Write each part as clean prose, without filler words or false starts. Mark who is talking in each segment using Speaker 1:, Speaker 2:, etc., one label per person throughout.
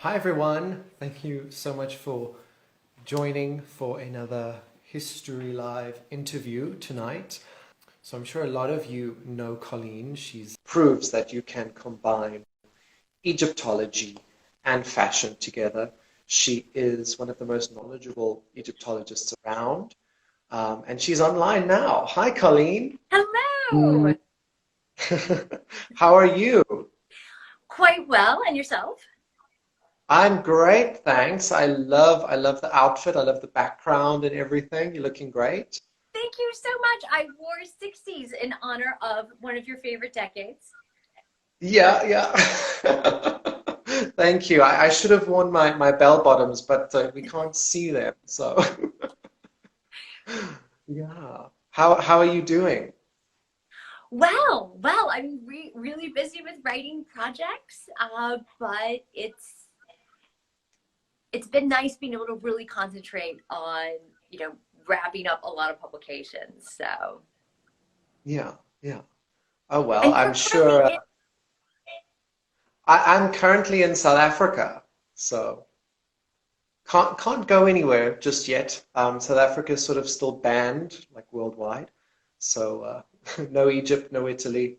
Speaker 1: Hi everyone, thank you so much for joining for another History Live interview tonight. So I'm sure a lot of you know Colleen. She's proves that you can combine Egyptology and fashion together. She is one of the most knowledgeable Egyptologists around, and she's online now. Hi Colleen.
Speaker 2: Hello.
Speaker 1: How are you?
Speaker 2: Quite well, and yourself?
Speaker 1: I'm great, thanks. I love the outfit. I love the background and everything. You're looking great.
Speaker 2: Thank you so much. I wore 60s in honor of one of your favorite decades.
Speaker 1: Yeah, yeah. Thank you. I should have worn my bell bottoms, but we can't see them. So yeah. How are you doing?
Speaker 2: Well, I'm really busy with writing projects, but it's been nice being able to really concentrate on, wrapping up a lot of publications. So,
Speaker 1: Yeah, yeah. Oh well,
Speaker 2: and
Speaker 1: I'm
Speaker 2: you're currently
Speaker 1: sure
Speaker 2: in,
Speaker 1: I'm currently in South Africa, so can't go anywhere just yet. South Africa is sort of still banned, like worldwide. So no Egypt, no Italy.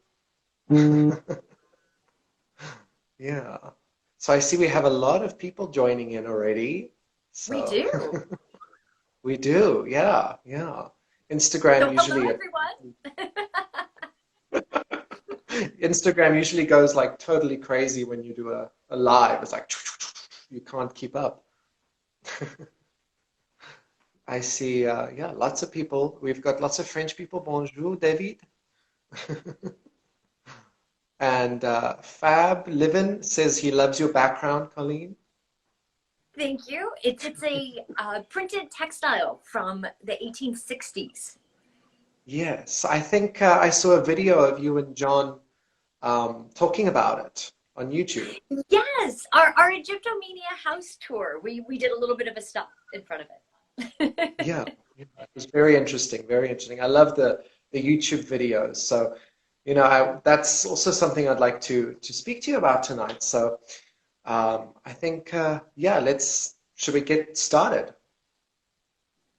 Speaker 1: Yeah. So I see we have a lot of people joining in already.
Speaker 2: we
Speaker 1: So
Speaker 2: do.
Speaker 1: we do. Yeah, yeah.
Speaker 2: So
Speaker 1: Instagram
Speaker 2: hello,
Speaker 1: usually
Speaker 2: everyone.
Speaker 1: Instagram usually goes like totally crazy when you do a live. It's like you can't keep up. I see yeah, lots of people. We've got lots of French people. Bonjour, David. And Fab Livin says he loves your background, Colleen.
Speaker 2: Thank you. It's a printed textile from the 1860s.
Speaker 1: Yes, I think I saw a video of you and John talking about it on YouTube.
Speaker 2: Yes, our Egyptomania house tour. We did a little bit of a stop in front of it.
Speaker 1: Yeah, yeah, it was very interesting, very interesting. I love the YouTube videos. So, that's also something I'd like to speak to you about tonight. So, I think yeah, let's should we get started?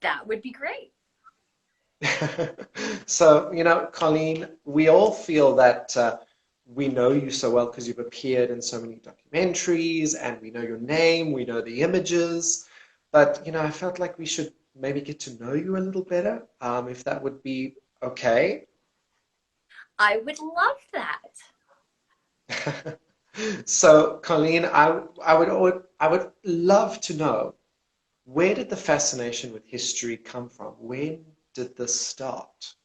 Speaker 2: That would be great.
Speaker 1: So, Colleen, we all feel that we know you so well because you've appeared in so many documentaries and we know your name, we know the images, but, I felt like we should maybe get to know you a little better, if that would be okay.
Speaker 2: I would love that.
Speaker 1: So, Colleen, I would love to know, where did the fascination with history come from? When did this start?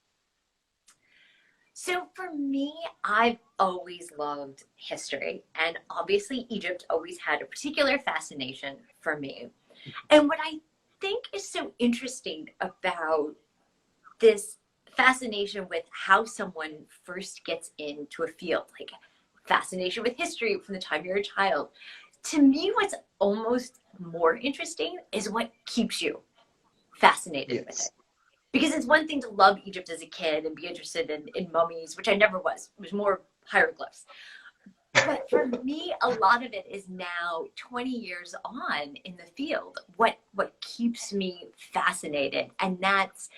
Speaker 2: So for me, I've always loved history, and obviously Egypt always had a particular fascination for me. And what I think is so interesting about this fascination with how someone first gets into a field, like fascination with history from the time you're a child. To me, what's almost more interesting is what keeps you fascinated with it.
Speaker 1: Yes.
Speaker 2: Because it's one thing to love Egypt as a kid and be interested in mummies, which I never was. It was more hieroglyphs. But for me, a lot of it is now 20 years on in the field. What keeps me fascinated, and that's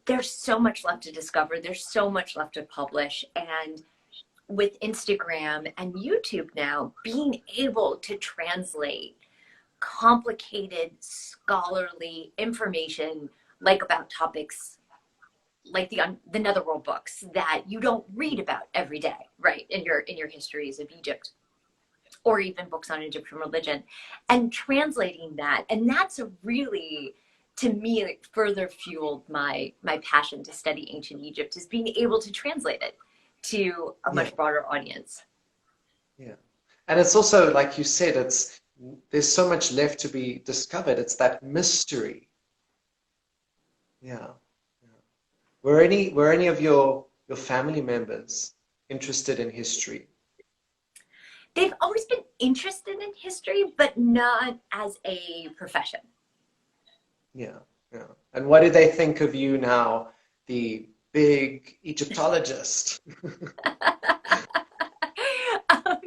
Speaker 2: there's so much left to discover. There's so much left to publish, and with Instagram and YouTube now, being able to translate complicated scholarly information like about topics like the netherworld books that you don't read about every day, right, in your histories of Egypt, or even books on Egyptian religion, and translating that. And that's a really, to me, like, further fueled my passion to study ancient Egypt, is being able to translate it to a
Speaker 1: Yeah.
Speaker 2: much broader audience.
Speaker 1: Yeah. And it's also, like you said, there's so much left to be discovered. It's that mystery. Yeah. Yeah. Were any of your family members interested in history?
Speaker 2: They've always been interested in history, but not as a profession.
Speaker 1: Yeah. Yeah. And what do they think of you now, the big Egyptologist?
Speaker 2: um,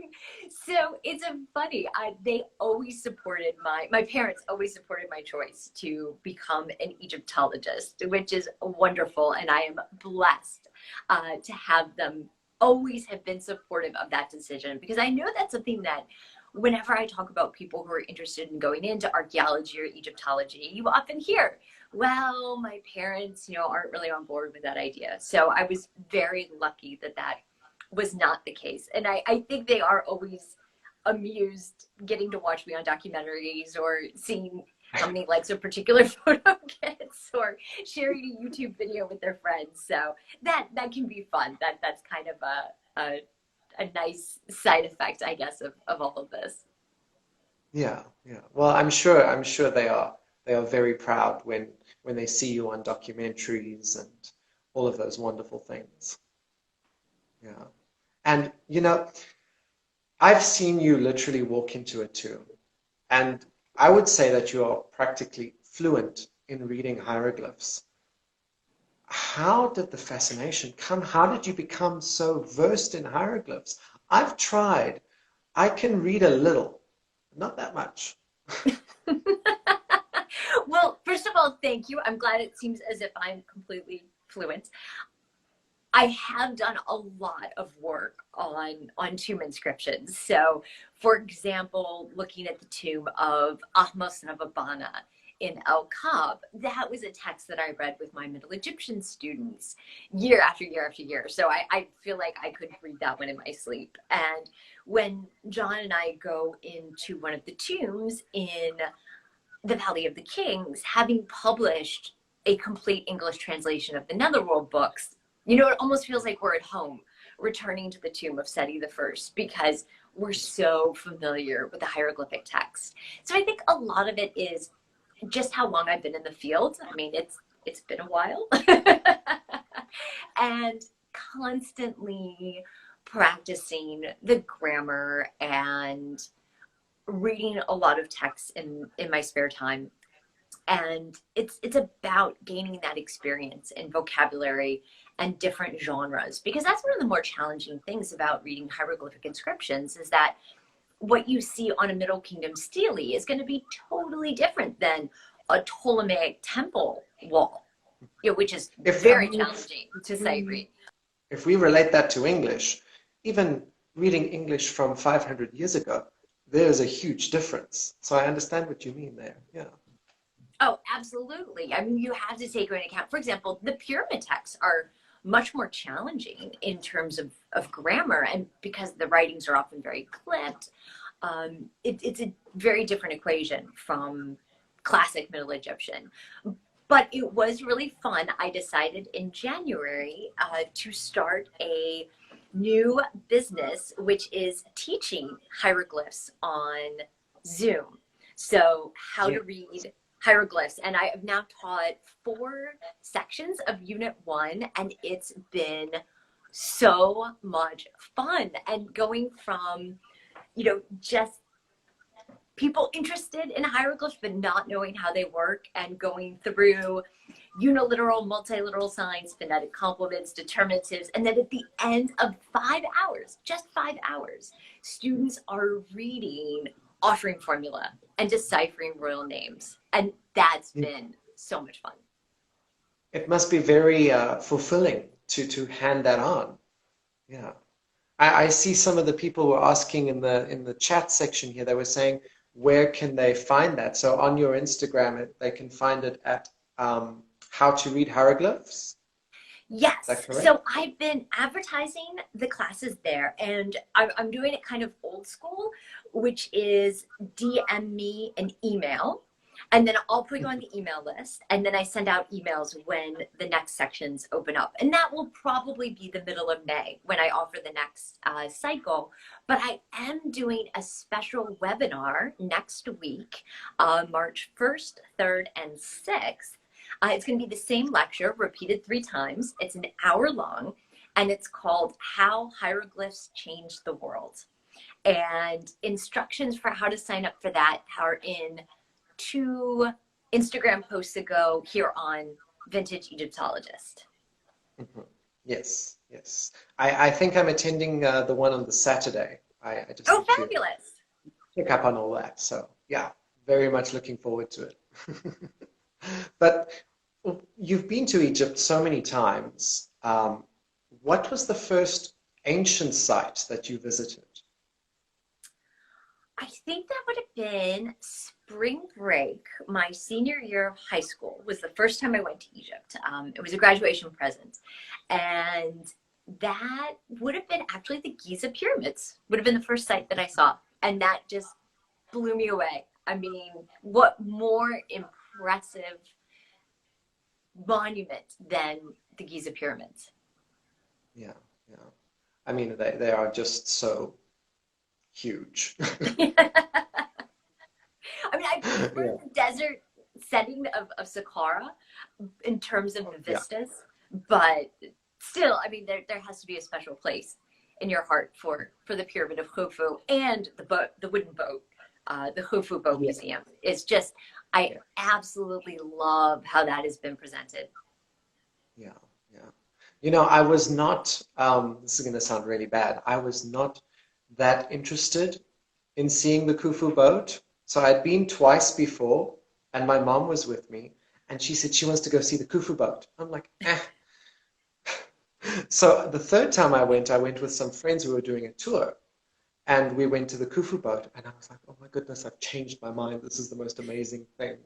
Speaker 2: So it's a funny. They always supported my parents always supported my choice to become an Egyptologist, which is wonderful, and I am blessed to have them always have been supportive of that decision, because I know that's something that whenever I talk about people who are interested in going into archaeology or Egyptology, you often hear, well, my parents, aren't really on board with that idea. So I was very lucky that that was not the case. And I think they are always amused getting to watch me on documentaries or seeing how many likes a particular photo gets or sharing a YouTube video with their friends. So that can be fun. That's kind of a nice side effect, I guess, of all of this.
Speaker 1: Yeah, yeah. Well, I'm sure they are very proud when they see you on documentaries and all of those wonderful things. Yeah. And I've seen you literally walk into a tomb, and I would say that you are practically fluent in reading hieroglyphs. How did the fascination come? How did you become so versed in hieroglyphs? I've tried. I can read a little, not that much.
Speaker 2: Well, first of all, thank you. I'm glad it seems as if I'm completely fluent. I have done a lot of work on tomb inscriptions. So, for example, looking at the tomb of Ahmose and of Abana in El Kab, that was a text that I read with my Middle Egyptian students year after year after year. So I feel like I could read that one in my sleep. And when John and I go into one of the tombs in the Valley of the Kings, having published a complete English translation of the Netherworld books, it almost feels like we're at home returning to the tomb of Seti the First, because we're so familiar with the hieroglyphic text. So I think a lot of it is just how long I've been in the field. I mean, it's been a while. And constantly practicing the grammar and reading a lot of texts in my spare time. And it's about gaining that experience in vocabulary and different genres, because that's one of the more challenging things about reading hieroglyphic inscriptions, is that what you see on a Middle Kingdom stele is going to be totally different than a Ptolemaic temple wall, which is
Speaker 1: If
Speaker 2: very challenging to sight
Speaker 1: we
Speaker 2: read.
Speaker 1: if we relate that to English, even reading English from 500 years ago, there's a huge difference. So I understand what you mean there. Yeah.
Speaker 2: Oh, absolutely. I mean, you have to take into account, for example, the pyramid texts are much more challenging in terms of grammar, and because the writings are often very clipped, it's a very different equation from classic Middle Egyptian. But it was really fun. I decided in January to start a new business, which is teaching hieroglyphs on Zoom. So how
Speaker 1: Yeah.
Speaker 2: to read hieroglyphs. And I have now taught 4 sections of Unit 1, and it's been so much fun. And going from, just people interested in hieroglyphs but not knowing how they work, and going through uniliteral, multiliteral signs, phonetic complements, determinatives, and then at the end of 5 hours, just 5 hours, students are reading offering formula and deciphering royal names, and that's been so much fun.
Speaker 1: It must be very fulfilling to hand that on. Yeah. I see some of the people were asking in the chat section here, they were saying, where can they find that? So on your Instagram, they can find it at How to Read Hieroglyphs. Is that
Speaker 2: Yes.
Speaker 1: correct?
Speaker 2: So I've been advertising the classes there, and I'm doing it kind of old school, which is DM me an email, and then I'll put you on the email list, and then I send out emails when the next sections open up. And that will probably be the middle of May when I offer the next cycle. But I am doing a special webinar next week, March 1st, 3rd, and 6th. It's going to be the same lecture repeated 3 times. It's an hour long, and it's called How Hieroglyphs Changed the World. And instructions for how to sign up for that are in 2 Instagram posts ago here on Vintage Egyptologist.
Speaker 1: Mhm. Yes, yes. I think I'm attending the one on the Saturday. I just
Speaker 2: Oh,
Speaker 1: need to
Speaker 2: fabulous.
Speaker 1: pick up on all that. So yeah, very much looking forward to it. But you've been to Egypt so many times. What was the first ancient site that you visited?
Speaker 2: I think that would have been spring break. My senior year of high school was the first time I went to Egypt. It was a graduation present. And that would have been actually the Giza pyramids, would have been the first site that I saw. And that just blew me away. I mean, what more impressive monument than the Giza pyramids?
Speaker 1: Yeah, yeah. I mean, they are just so huge.
Speaker 2: I mean, I prefer
Speaker 1: Yeah,
Speaker 2: the desert setting of Saqqara in terms of the
Speaker 1: yeah,
Speaker 2: vistas, but still, I mean, there has to be a special place in your heart for the pyramid of Khufu and the boat, the wooden boat, the Khufu Boat
Speaker 1: yeah,
Speaker 2: Museum. It's just, I
Speaker 1: yeah,
Speaker 2: absolutely love how that has been presented.
Speaker 1: yeah, yeah. You know, I was not, this is going to sound really bad. I was not that interested in seeing the Khufu boat. So I'd been twice before, and my mom was with me, and she said she wants to go see the Khufu boat. I'm like, eh. So the third time I went with some friends who were doing a tour, and we went to the Khufu boat, and I was like, oh my goodness, I've changed my mind. This is the most amazing thing.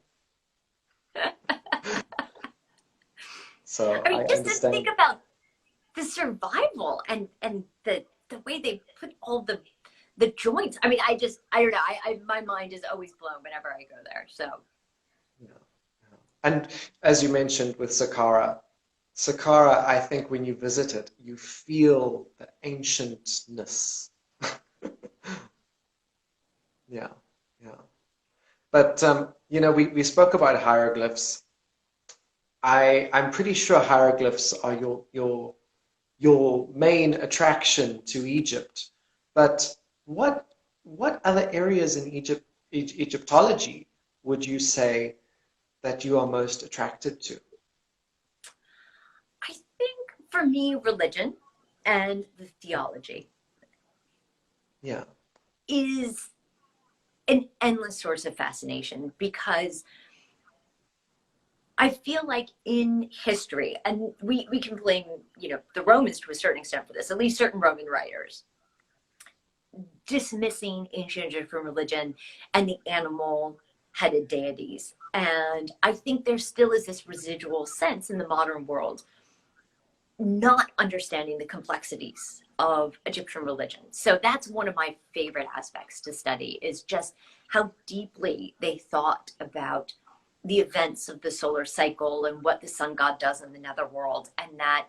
Speaker 1: So
Speaker 2: I
Speaker 1: I
Speaker 2: mean, just to think
Speaker 1: understand.
Speaker 2: about the survival and the way they put all the joints. I mean, I don't know. My mind is always blown whenever I go there. So
Speaker 1: Yeah, yeah. And as you mentioned with Saqqara, Saqqara, I think when you visit it, you feel the ancientness. Yeah, yeah. But you know, we spoke about hieroglyphs. I'm pretty sure hieroglyphs are your main attraction to Egypt. But what what other areas in Egyptology would you say that you are most attracted to?
Speaker 2: I think for me, religion and the theology
Speaker 1: Yeah,
Speaker 2: is an endless source of fascination because I feel like in history, and we can blame, the Romans to a certain extent for this, at least certain Roman writers, dismissing ancient Egyptian religion and the animal headed deities. And I think there still is this residual sense in the modern world not understanding the complexities of Egyptian religion. So that's one of my favorite aspects to study is just how deeply they thought about the events of the solar cycle and what the sun god does in the netherworld, and that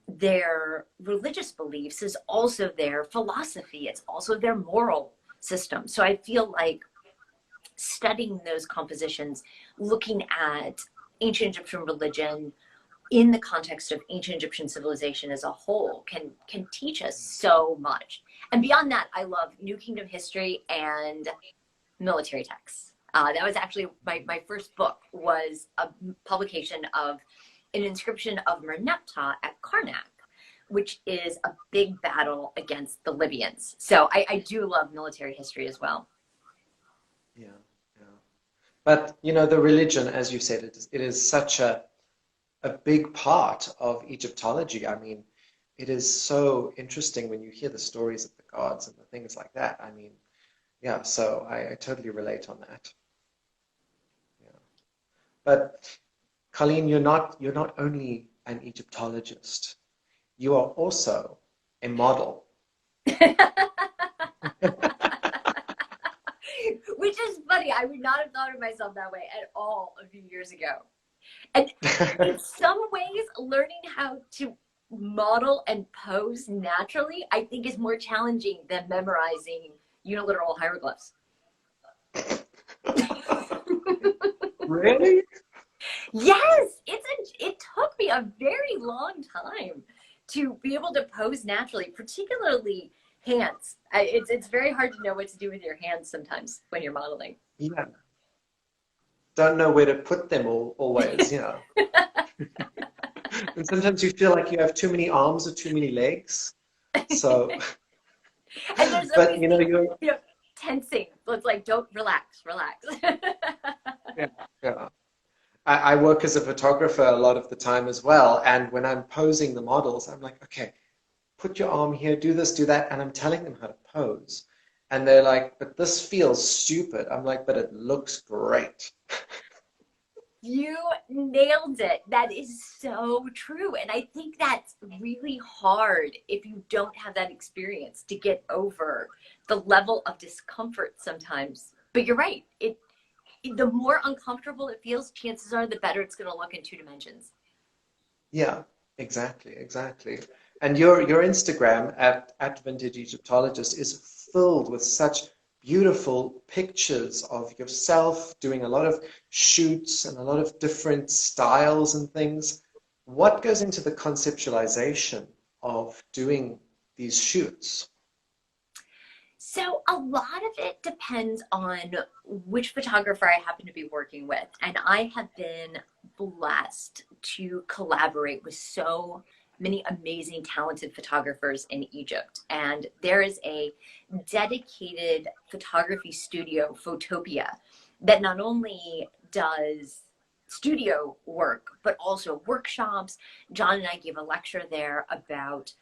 Speaker 2: their religious beliefs is also their philosophy. It's also their moral system. So I feel like studying those compositions, looking at ancient Egyptian religion in the context of ancient Egyptian civilization as a whole can teach us so much. And beyond that, I love New Kingdom history and military texts. That was actually my first book was a publication of an inscription of Merneptah at Karnak, which is a big battle against the Libyans. So I do love military history as well.
Speaker 1: yeah, yeah. But you know, the religion, as you said, it is such a big part of Egyptology. I mean, it is so interesting when you hear the stories of the gods and the things like that. I mean, yeah, so I totally relate on that. Yeah. But Colleen, you're not only an Egyptologist, you are also a model.
Speaker 2: Which is funny. I would not have thought of myself that way at all a few years ago. And in some ways, learning how to model and pose naturally, I think is more challenging than memorizing unilateral hieroglyphs.
Speaker 1: Really?
Speaker 2: Yes, it took me a very long time to be able to pose naturally, particularly hands. It's very hard to know what to do with your hands sometimes when you're modeling.
Speaker 1: Yeah. Don't know where to put them always, you know. And sometimes you feel like you have too many arms or too many legs. So,
Speaker 2: And there's
Speaker 1: But
Speaker 2: always
Speaker 1: you're
Speaker 2: tensing. So it's like, don't relax.
Speaker 1: yeah, yeah. I work as a photographer a lot of the time as well, and when I'm posing the models, I'm like, okay, put your arm here, do this, do that, and I'm telling them how to pose. And they're like, but this feels stupid. I'm like, but it looks great.
Speaker 2: You nailed it. That is so true. And I think that's really hard if you don't have that experience to get over the level of discomfort sometimes. But you're right. The more uncomfortable it feels, chances are the better it's going to look in 2 dimensions.
Speaker 1: Yeah, exactly, exactly. And your Instagram at Vintage Egyptologist is filled with such beautiful pictures of yourself doing a lot of shoots and a lot of different styles and things. What goes into the conceptualization of doing these shoots?
Speaker 2: So a lot of it depends on which photographer I happen to be working with. And I have been blessed to collaborate with so many amazing, talented photographers in Egypt. And there is a dedicated photography studio, Photopia, that not only does studio work, but also workshops. John and I gave a lecture there about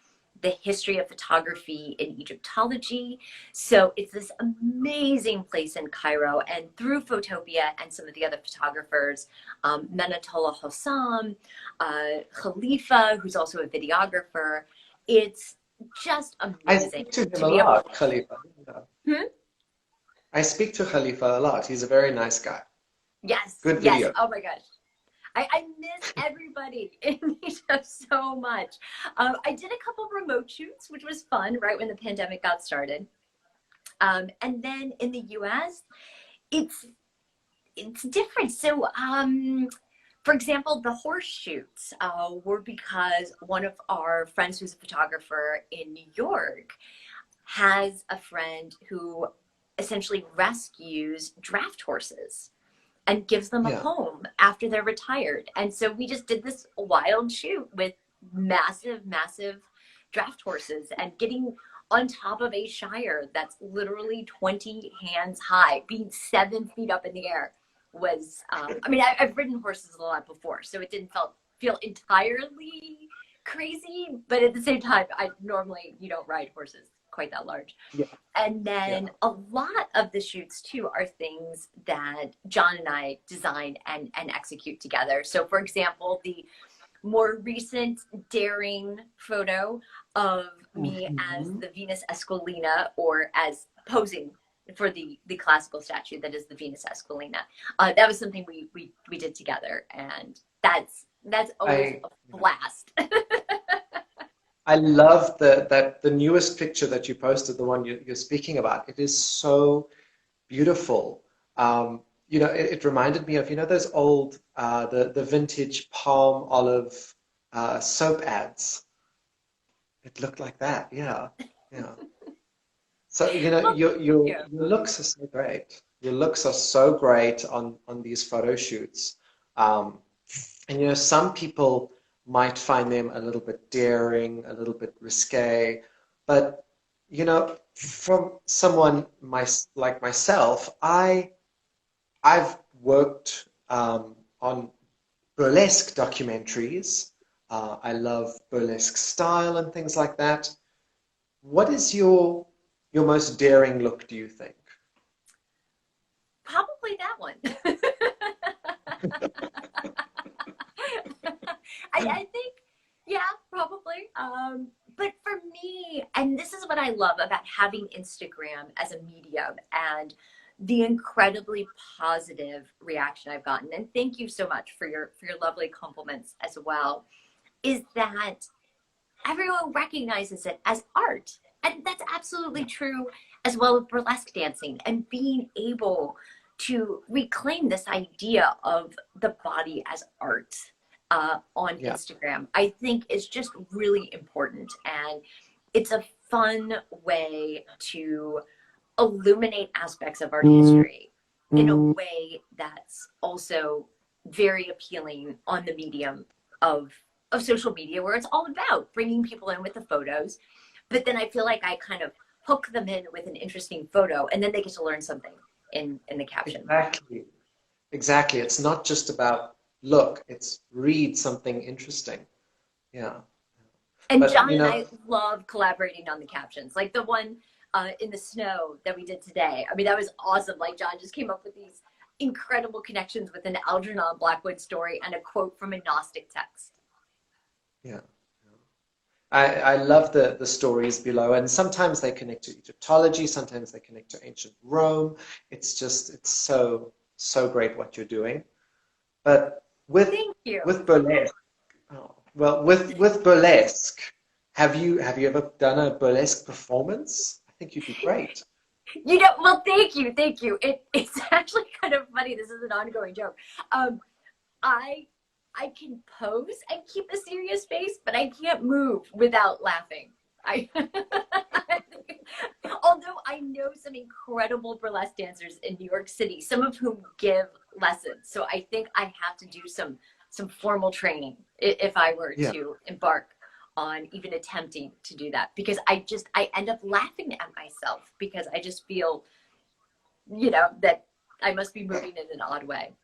Speaker 2: the history of photography in Egyptology. So it's this amazing place in Cairo. And through Photopia and some of the other photographers, Menatola Hossam, Khalifa, who's also a videographer, it's just
Speaker 1: I
Speaker 2: amazing
Speaker 1: speak to him
Speaker 2: to
Speaker 1: a
Speaker 2: be able
Speaker 1: lot, Khalifa. Yeah.
Speaker 2: to.
Speaker 1: I speak to Khalifa a lot. He's a very nice guy.
Speaker 2: Yes,
Speaker 1: Good
Speaker 2: yes.
Speaker 1: video.
Speaker 2: Oh my gosh. I miss everybody in Egypt so much. I did a couple remote shoots, which was fun right when the pandemic got started. And then in the US, it's different. So, for example, the horse shoots were because one of our friends who's a photographer in New York has a friend who essentially rescues draft horses and gives them a
Speaker 1: Yeah.
Speaker 2: home after they're retired. And so we just did this wild shoot with massive, massive draft horses and getting on top of a shire that's literally 20 hands high, being 7 feet up in the air was, I mean, I've ridden horses a lot before, so it didn't feel entirely crazy, but at the same time, I normally, you don't ride horses quite that large.
Speaker 1: Yeah.
Speaker 2: And
Speaker 1: Yeah.
Speaker 2: then a lot of the shoots too are things that John and I design and execute together. So for example, the more recent daring photo of me as
Speaker 1: Mhm.
Speaker 2: the Venus Esquilina, or as posing for the classical statue that is the Venus Esquilina. That was something we did together, and that's always
Speaker 1: I
Speaker 2: a blast.
Speaker 1: I love the newest picture that you posted, the one you're speaking about. It is so beautiful. It reminded me of, those old the vintage palm olive soap ads. It looked like that. Yeah. Yeah. So,
Speaker 2: Well,
Speaker 1: your
Speaker 2: yeah.
Speaker 1: looks are so great. Your looks are so great on these photo shoots. Um, and some people might find them a little bit daring, a little bit risque, but from someone like myself, I've worked on burlesque documentaries. I love burlesque style and things like that. What is your most daring look, do you think?
Speaker 2: Probably that one. I think, yeah, probably. But for me, and this is what I love about having Instagram as a medium and the incredibly positive reaction I've gotten, and thank you so much for your lovely compliments as well, is that everyone recognizes it as art. And that's absolutely true as well with burlesque dancing and being able to reclaim this idea of the body as art on
Speaker 1: Yeah,
Speaker 2: Instagram, I think is just really important. And it's a fun way to illuminate aspects of art history in a way that's also very appealing on the medium of social media, where it's all about bringing people in with the photos. But then I feel like I kind of hook them in with an interesting photo, and then they get to learn something in the caption.
Speaker 1: Exactly. It's not just about look, it's read something interesting. Yeah.
Speaker 2: And
Speaker 1: But,
Speaker 2: John and I love collaborating on the captions, like the one in the snow that we did today. I mean, that was awesome. Like, John just came up with these incredible connections with an Algernon Blackwood story and a quote from a Gnostic text.
Speaker 1: Yeah. I love the stories below, and sometimes they connect to Egyptology, sometimes they connect to ancient Rome. It's so great what you're doing. But with burlesque, with burlesque, have you ever done a burlesque performance? I think you'd be great.
Speaker 2: Well, thank you. It's actually kind of funny. This is an ongoing joke. I can pose and keep a serious face, but I can't move without laughing. Although I know some incredible burlesque dancers in New York City, some of whom give lessons. So I think I have to do some formal training if I were to embark on even attempting to do that, because I end up laughing at myself because I just feel, that I must be moving in an odd way.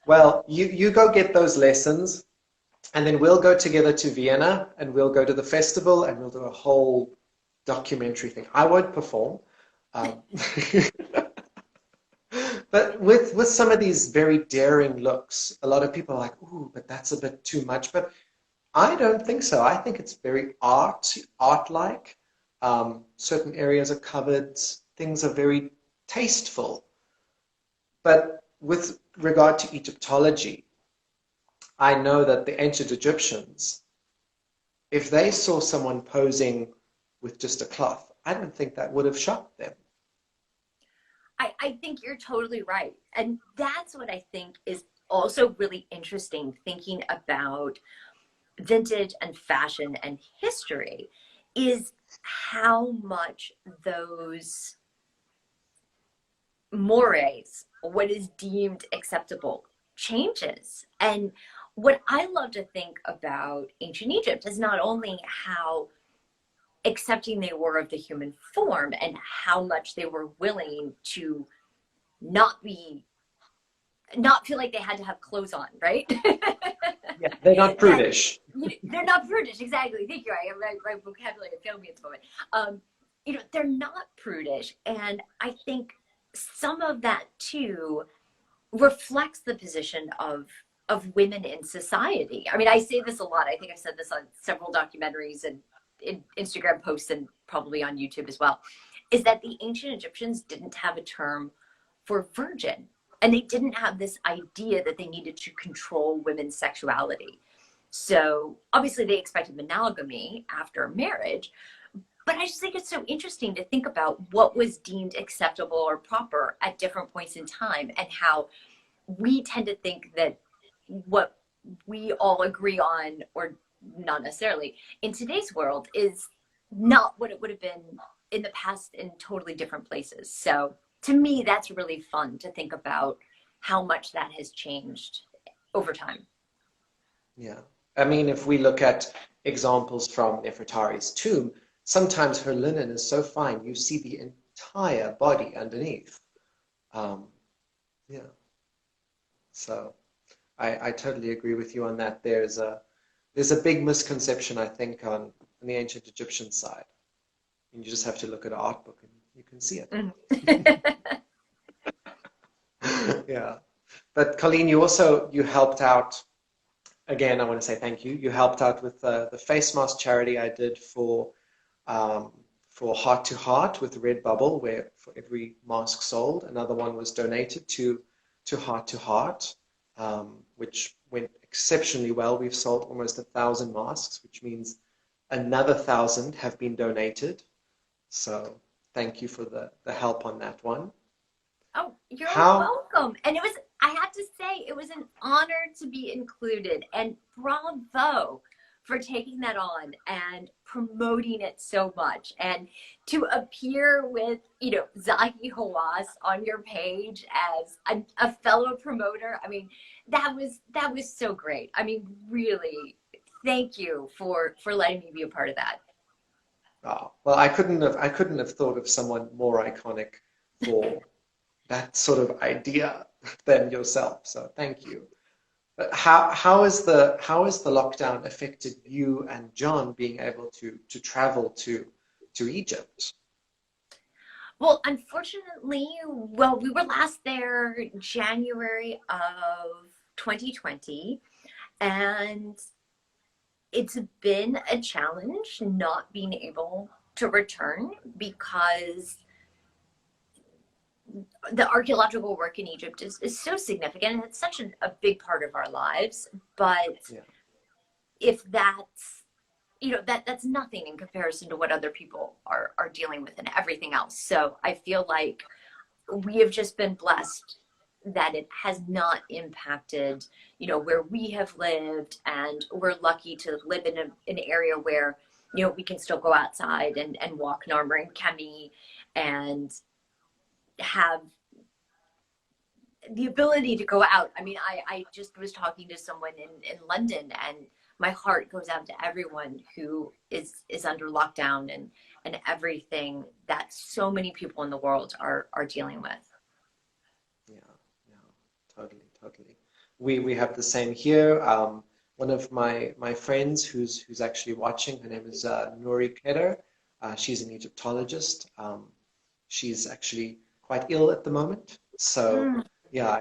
Speaker 1: Well, you go get those lessons, and then we'll go together to Vienna, and we'll go to the festival, and we'll do a whole documentary thing. I won't perform. But with some of these very daring looks, a lot of people are like, ooh, but that's a bit too much. But I don't think so. I think it's very art-like. Certain areas are covered. Things are very tasteful. But with regard to Egyptology, I know that the ancient Egyptians, if they saw someone posing with just a cloth, I don't think that would have shocked them.
Speaker 2: I think you're totally right. And that's what I think is also really interesting, thinking about vintage and fashion and history, is how much those mores, what is deemed acceptable, changes. And what I love to think about ancient Egypt is not only how accepting they were of the human form and how much they were willing to not feel like they had to have clothes on, right?
Speaker 1: Yeah, they're not prudish.
Speaker 2: They're not prudish, exactly. Thank you. My vocabulary failed me at the moment. They're not prudish, and I think some of that too reflects the position of women in society. I mean, I say this a lot. I think I've said this on several documentaries and in Instagram posts and probably on YouTube as well, is that the ancient Egyptians didn't have a term for virgin, and they didn't have this idea that they needed to control women's sexuality. So obviously they expected monogamy after marriage, but I just think it's so interesting to think about what was deemed acceptable or proper at different points in time, and how we tend to think that what we all agree on, or not necessarily in today's world, is not what it would have been in the past in totally different places. So to me, that's really fun to think about how much that has changed over time.
Speaker 1: Yeah. I mean, if we look at examples from Nefertari's tomb, sometimes her linen is so fine, you see the entire body underneath. Yeah. So I totally agree with you on that. There's a big misconception, I think, on the ancient Egyptian side. And you just have to look at an art book and you can see it. Yeah. But Colleen, you helped out. Again, I want to say thank you. You helped out with the face mask charity I did for Heart to Heart with Redbubble, where for every mask sold, another one was donated to Heart to Heart, which went exceptionally well. We've sold almost 1,000 masks, which means another 1,000 have been donated. So thank you for the help on that one.
Speaker 2: Oh, you're welcome. And I have to say, it was an honor to be included, and bravo for taking that on and promoting it so much, and to appear with, Zaki Hawass on your page as a fellow promoter. I mean, that was so great. I mean, really, thank you for letting me be a part of that.
Speaker 1: Oh, well, I couldn't have thought of someone more iconic for that sort of idea than yourself. So thank you. But how has the lockdown affected you and John being able to travel to Egypt?
Speaker 2: Well, unfortunately, well, we were last there January of 2020, and it's been a challenge not being able to return because the archaeological work in Egypt is so significant and it's such a big part of our lives. But
Speaker 1: Yeah,
Speaker 2: if that's, that's nothing in comparison to what other people are dealing with and everything else. So I feel like we have just been blessed that it has not impacted, where we have lived, and we're lucky to live in an area where, we can still go outside and walk Narmer and Kemi and have the ability to go out. I mean, I just was talking to someone in London, and my heart goes out to everyone who is under lockdown and everything that so many people in the world are dealing with.
Speaker 1: yeah, yeah, totally, totally. We have the same here. One of my friends who's actually watching, her name is Nuri Keder. She's an Egyptologist. She's actually quite ill at the moment. So
Speaker 2: Mm.
Speaker 1: yeah,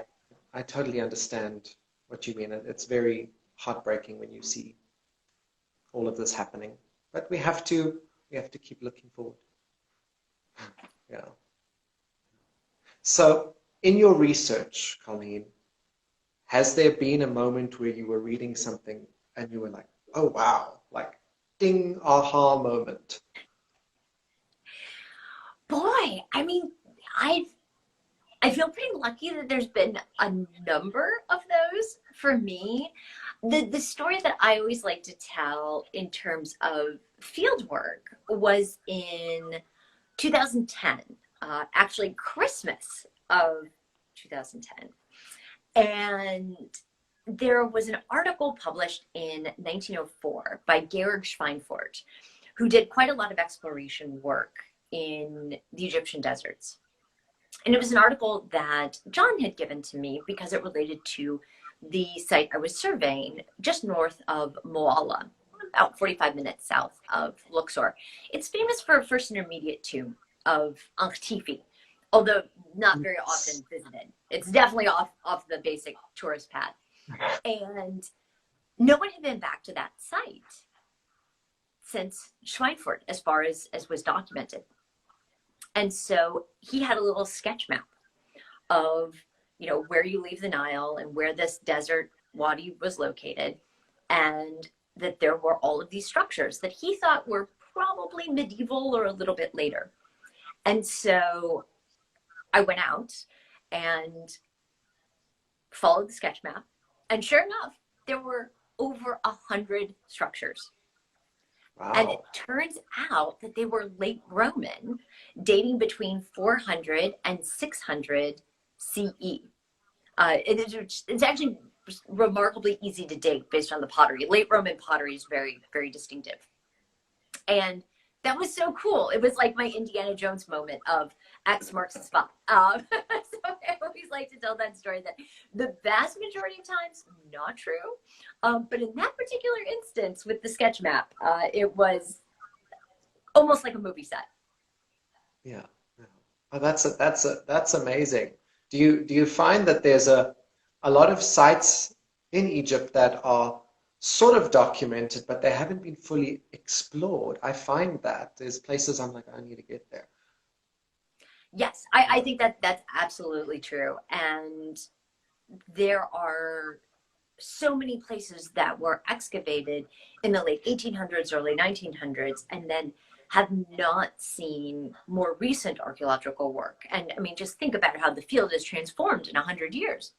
Speaker 1: I totally understand what you mean. It's very heartbreaking when you see all of this happening. But we have to keep looking forward. Yeah. So in your research, Colleen, has there been a moment where you were reading something and you were like, oh wow, like ding, aha moment?
Speaker 2: Boy, I mean, I've I feel pretty lucky that there's been a number of those for me. The story that I always like to tell in terms of field work was in 2010, actually Christmas of 2010. And there was an article published in 1904 by Georg Schweinfurt, who did quite a lot of exploration work in the Egyptian deserts. And it was an article that John had given to me because it related to the site I was surveying just north of Moala, about 45 minutes south of Luxor. It's famous for a first intermediate tomb of Ankhtifi, although not very often visited. It's definitely off the basic tourist path. And no one had been back to that site since Schweinfurt, as far as was documented. And so he had a little sketch map of, where you leave the Nile and where this desert wadi was located, and that there were all of these structures that he thought were probably medieval or a little bit later. And so I went out and followed the sketch map, and sure enough, there were over 100 structures. And it
Speaker 1: Wow.
Speaker 2: turns out that they were late Roman, dating between 400 and 600 CE. It's actually remarkably easy to date based on the pottery. Late Roman pottery is very, very distinctive. And that was so cool. It was like my Indiana Jones moment of X marks the spot. So I always like to tell that story that the vast majority of times, not true. But in that particular instance with the sketch map, it was almost like a movie set.
Speaker 1: Yeah. Yeah. Oh, that's amazing. Do you find that there's a lot of sites in Egypt that are sort of documented, but they haven't been fully explored? I find that there's places I'm like, I need to get there.
Speaker 2: Yes, I think that that's absolutely true. And there are so many places that were excavated in the late 1800s, early 1900s, and then have not seen more recent archaeological work. And I mean, just think about how the field has transformed in 100 years.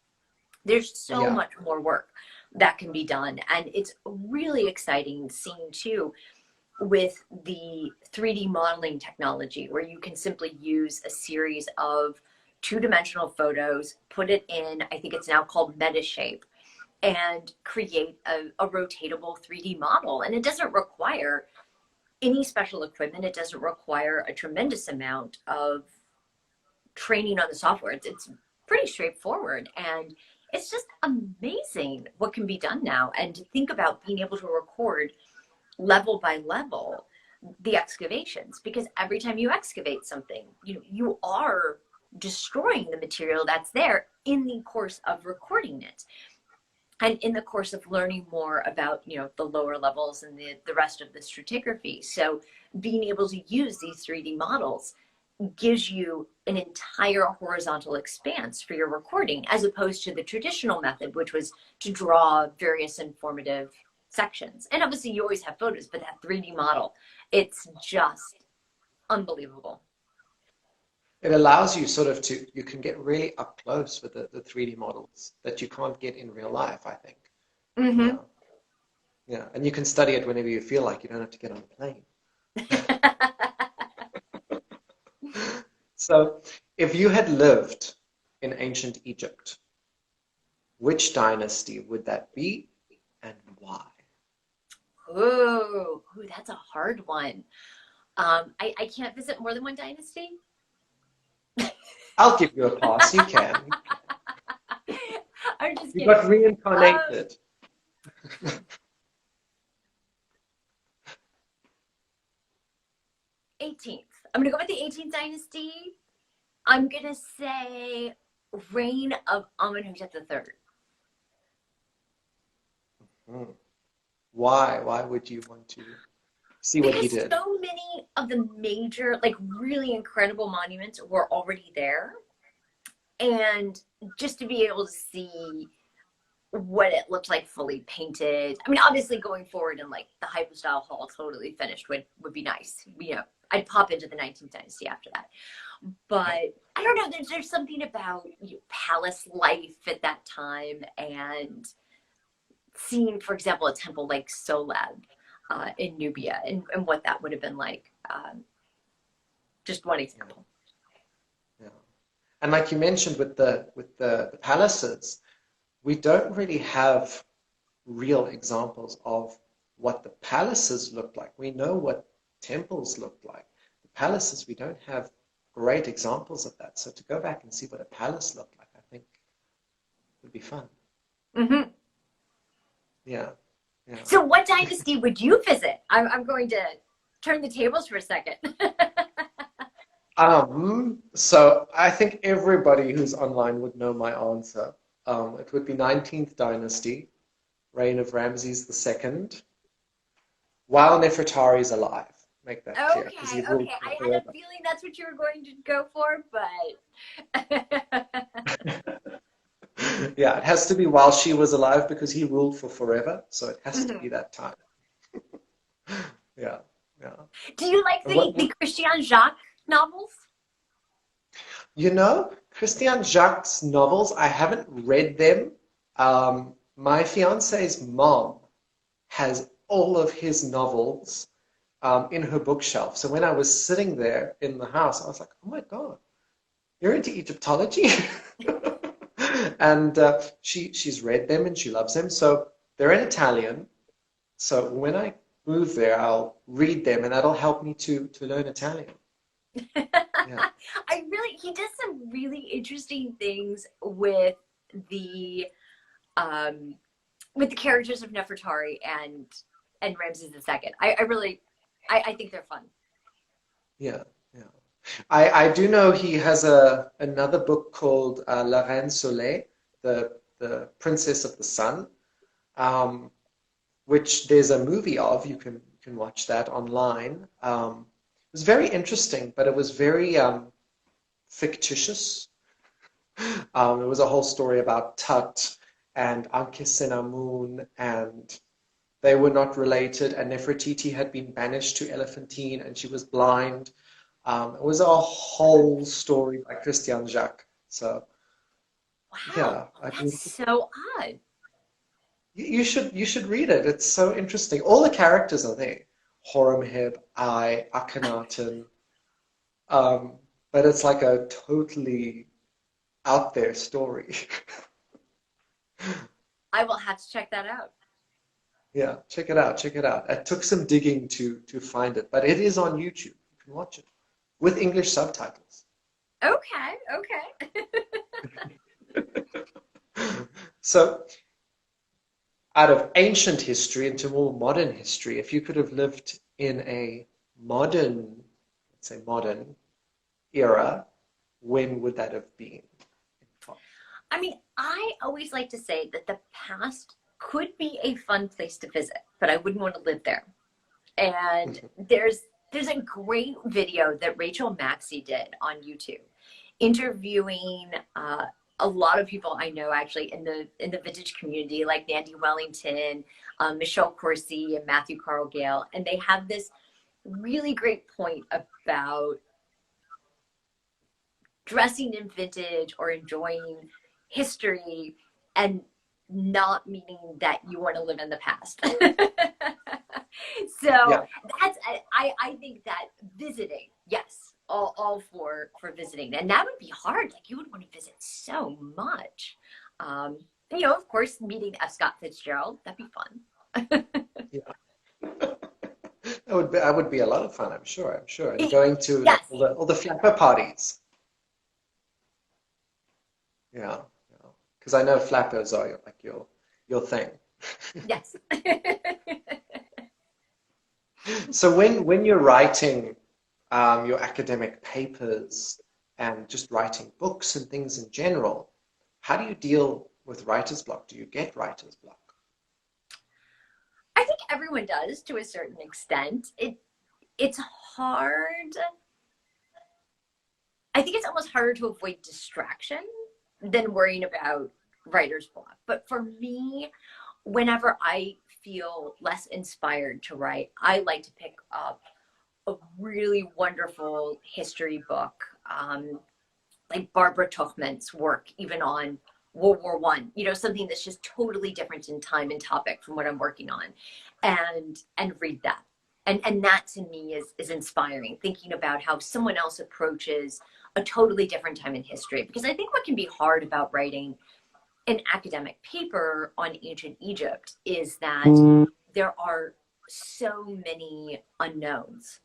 Speaker 2: There's so
Speaker 1: Yeah.
Speaker 2: much more work that can be done. And it's really exciting seeing too with the 3D modeling technology, where you can simply use a series of two-dimensional photos, put it in, I think it's now called Metashape, and create a rotatable 3D model. And it doesn't require any special equipment. It doesn't require a tremendous amount of training on the software. It's pretty straightforward, and it's just amazing what can be done now. And to think about being able to record level by level the excavations, because every time you excavate something, you are destroying the material that's there in the course of recording it, and in the course of learning more about the lower levels and the rest of the stratigraphy. So being able to use these 3D models gives you an entire horizontal expanse for your recording, as opposed to the traditional method, which was to draw various informative sections. And obviously you always have photos, but that 3D model, it's just unbelievable.
Speaker 1: It allows you sort of you can get really up close with the 3D models that you can't get in real life, I think.
Speaker 2: Mm-hmm.
Speaker 1: Yeah. Yeah. And you can study it whenever you feel like. You don't have to get on a plane. So, if you had lived in ancient Egypt, which dynasty would that be and why?
Speaker 2: Ooh, that's a hard one. I can't visit more than one dynasty.
Speaker 1: I'll give you a pass. You can.
Speaker 2: I'm just
Speaker 1: You
Speaker 2: kidding.
Speaker 1: got reincarnated.
Speaker 2: 18th. I'm gonna go with the 18th dynasty. I'm gonna say reign of Amenhotep III.
Speaker 1: Why? Why would you want to see what he
Speaker 2: Because
Speaker 1: did?
Speaker 2: so many of the major, like really incredible monuments were already there. And just to be able to see what it looked like fully painted. I mean, obviously going forward in like the hypostyle hall totally finished would be nice. I'd pop into the 19th dynasty after that. But I don't know, there's something about palace life at that time, and seeing, for example, a temple like Soleb in Nubia, and what that would have been like. Just one example.
Speaker 1: Yeah. And like you mentioned with the palaces, we don't really have real examples of what the palaces look like. We know what temples look like. The palaces, we don't have great examples of that. So to go back and see what a palace looked like, I think would be fun.
Speaker 2: Mm-hmm.
Speaker 1: Yeah. Yeah.
Speaker 2: So what dynasty would you visit? I'm going to turn the tables for a second.
Speaker 1: So I think everybody who's online would know my answer. It would be 19th dynasty, reign of Ramses II, while Nefertari is alive. Make that clear.
Speaker 2: Okay. I had a feeling that's what you were going to go for, but
Speaker 1: Yeah, it has to be while she was alive because he ruled for forever, so it has to be that time. Yeah, yeah.
Speaker 2: Do you like the Christian Jacques novels?
Speaker 1: Christian Jacques' novels, I haven't read them. My fiance's mom has all of his novels in her bookshelf. So when I was sitting there in the house, I was like, oh my God, you're into Egyptology? And she's read them and she loves them. So they're in Italian. So when I move there, I'll read them and that'll help me to learn Italian. Yeah.
Speaker 2: He does some really interesting things with the characters of Nefertari and Ramses II. I think they're fun.
Speaker 1: Yeah, yeah. I do know he has another book called La Reine Soleil, the Princess of the Sun, which there's a movie of. You can watch that online. It was very interesting, but it was very fictitious. It was a whole story about Tut and Ankhesenamun, and they were not related, and Nefertiti had been banished to Elephantine, and she was blind. It was a whole story by Christian Jacques. So,
Speaker 2: wow,
Speaker 1: yeah,
Speaker 2: that's so odd.
Speaker 1: You should read it. It's so interesting. All the characters are there. Horemheb, Akhenaten. But it's like a totally out there story.
Speaker 2: I will have to check that out.
Speaker 1: Yeah, check it out. Check it out. It took some digging to find it, but it is on YouTube. You can watch it with English subtitles.
Speaker 2: Okay, okay.
Speaker 1: So, out of ancient history into more modern history, if you could have lived in a modern, let's say modern era, when would that have been?
Speaker 2: I mean, I always like to say that the past could be a fun place to visit, but I wouldn't want to live there. And there's a great video that Rachel Maxey did on YouTube, interviewing a lot of people I know actually in the vintage community, like Nandy Wellington, Michelle Corsi, and Matthew Carl Gale, and they have this really great point about dressing in vintage or enjoying history and not meaning that you want to live in the past. So
Speaker 1: Yeah.
Speaker 2: that's I think that visiting, yes, all for visiting, and that would be hard. Like you would want to visit so much. You know, of course, meeting F. Scott Fitzgerald, that'd be fun.
Speaker 1: Yeah. That would be a lot of fun, I'm sure. I'm sure. And going to
Speaker 2: Yes.
Speaker 1: all the flapper parties. Yeah. Because I know flappers are like your thing.
Speaker 2: Yes.
Speaker 1: So when you're writing your academic papers and just writing books and things in general, how do you deal with writer's block? Do you get writer's block?
Speaker 2: I think everyone does to a certain extent. It's hard. I think it's almost harder to avoid distraction than worrying about writer's block. But for me, whenever I feel less inspired to write, I like to pick up a really wonderful history book, like Barbara Tuchman's work, even on World War One. You know, something that's just totally different in time and topic from what I'm working on, and read that. And that to me is inspiring, thinking about how someone else approaches a totally different time in history. Because I think what can be hard about writing an academic paper on ancient Egypt is that there are so many unknowns,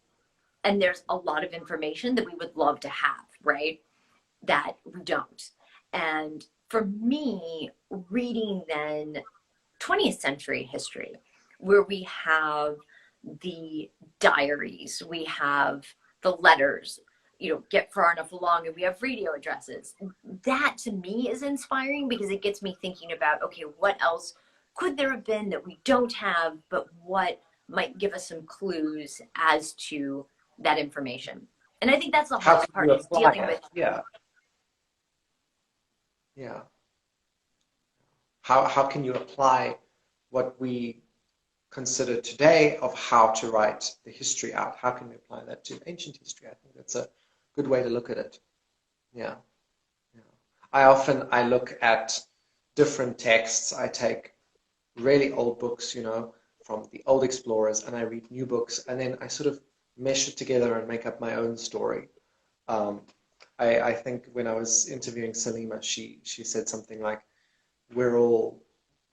Speaker 2: and there's a lot of information that we would love to have, right? That we don't. And for me, reading then 20th century history, where we have the diaries, we have the letters, you know, get far enough along, and we have radio addresses. That to me is inspiring because it gets me thinking about, okay, what else could there have been that we don't have, but what might give us some clues as to that information. And I think that's the
Speaker 1: How
Speaker 2: hardest
Speaker 1: can you
Speaker 2: part, is
Speaker 1: apply
Speaker 2: dealing with.
Speaker 1: it? Yeah. Yeah. How can you apply what we consider today of how to write the history out? How can we apply that to ancient history? I think that's a good way to look at it. Yeah. Yeah. I look at different texts. I take really old books, you know, from the old explorers, and I read new books, and then I sort of mesh it together and make up my own story. Um, I think when I was interviewing Salima, she said something like, "We're all